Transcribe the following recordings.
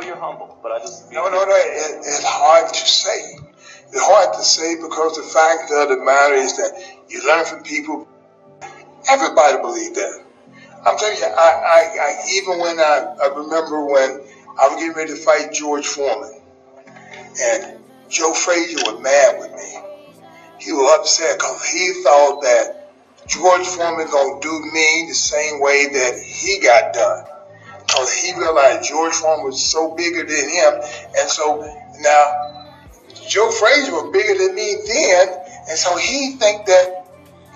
you're humble, but I just... No. It's hard to say. It's hard to say because the fact of the matter is that you learn from people. Everybody believes that. I'm telling you, I even when I remember when I was getting ready to fight George Foreman, and Joe Frazier was mad with me. He was upset because he thought that George Foreman gonna do me the same way that he got done. Because he realized George Foreman was so bigger than him, and so now Joe Frazier was bigger than me then, and so he think that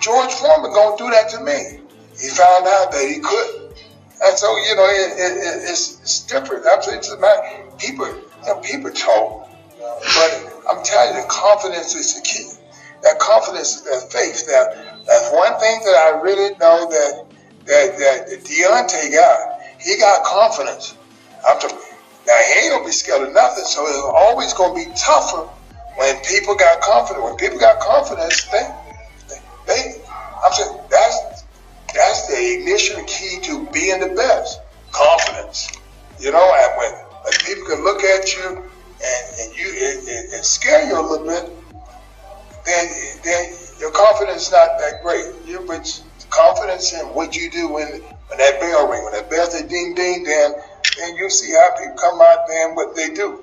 George Foreman gonna do that to me. He found out that he couldn't, and so it's different. I'm saying to my people, people talk, but I'm telling you, the confidence is the key. That confidence is that faith. That's one thing that I really know that Deontay got. He got confidence. Now he ain't gonna be scared of nothing, so it's always gonna be tougher when people got confidence. When people got confidence, I'm saying that's the ignition key to being the best. Confidence. And when people can look at you and scare you a little bit, then your confidence is not that great. But confidence in what you do when that bell ring, when that bell say ding ding, then you see how people come out there and what they do.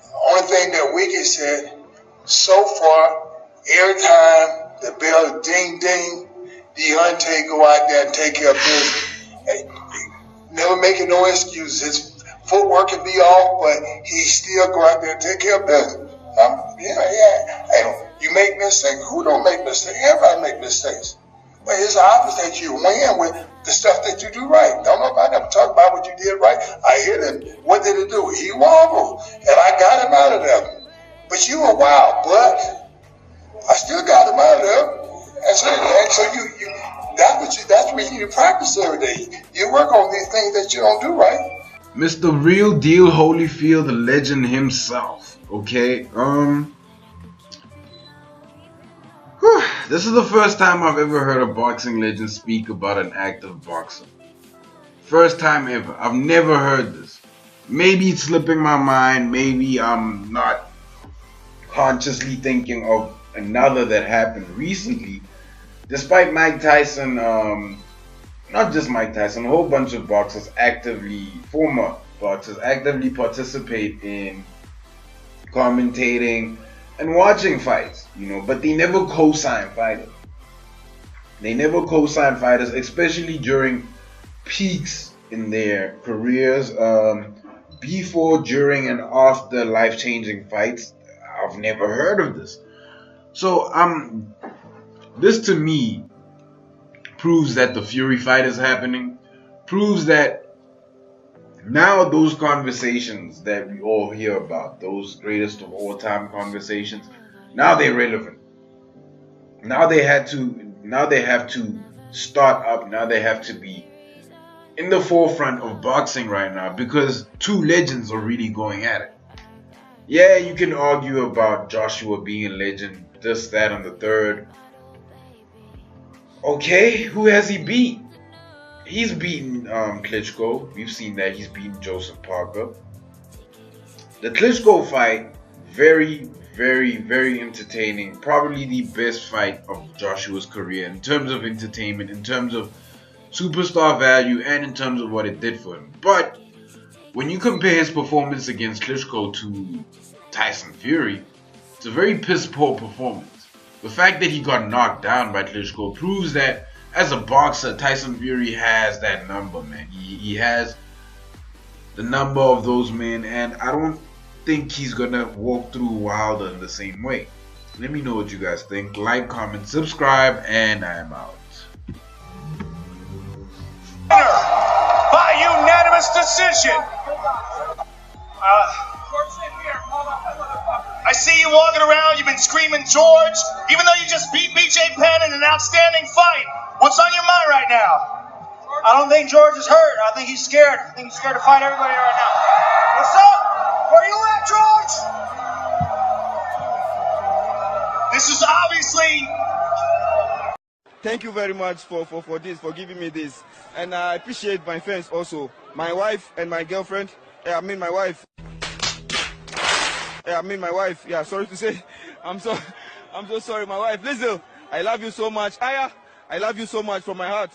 The only thing that Wiki said so far, every time the bell ding ding, Deontay go out there and take care of business. And never making no excuses. His footwork can be off, but he still go out there and take care of business. You make mistakes. Who don't make mistakes? Everybody make mistakes. But it's obvious that you win with the stuff that you do right. Don't nobody ever talk about what you did right. I hear them. What did it do? He wobbled, and I got him out of there. But you were wild, but I still got him out of there. And so you that's what you need to practice every day. You work on these things that you don't do right. Mr. Real Deal Holyfield, the legend himself. Okay, this is the first time I've ever heard a boxing legend speak about an active boxer. First time ever. I've never heard this. Maybe it's slipping my mind. Maybe I'm not consciously thinking of another that happened recently. Despite Mike Tyson, not just Mike Tyson, a whole bunch of boxers former boxers actively participate in commentating and watching fights, but they never co-sign fighters. They never co-sign fighters, especially during peaks in their careers, before, during, and after life-changing fights. I've never heard of this. So, this to me proves that the Fury fight is happening, proves that now those conversations that we all hear about, those greatest of all time conversations, now they're relevant. Now they have to start up. Now they have to be in the forefront of boxing right now because two legends are really going at it. Yeah, you can argue about Joshua being a legend, this, that, and the third. Okay, who has he beat? He's beaten Klitschko. We've seen that. He's beaten Joseph Parker. The Klitschko fight, very, very, very entertaining. Probably the best fight of Joshua's career in terms of entertainment, in terms of superstar value, and in terms of what it did for him. But when you compare his performance against Klitschko to Tyson Fury, it's a very piss-poor performance. The fact that he got knocked down by Klitschko proves that as a boxer, Tyson Fury has that number, man. He has the number of those men, and I don't think he's gonna walk through Wilder in the same way. Let me know what you guys think. Like, comment, subscribe, and I'm out. By unanimous decision. I see you walking around, you've been screaming George, even though you just beat BJ Penn in an outstanding fight. What's on your mind right now? I don't think George is hurt. I think he's scared. I think he's scared to fight everybody right now. What's up? Where you at, George? This is obviously... Thank you very much for giving me this. And I appreciate my fans also. My wife and my girlfriend Yeah, I mean my wife. Yeah, I mean my wife. Yeah, sorry to say. I'm so sorry, my wife. Listen, I love you so much. Aya, I love you so much from my heart.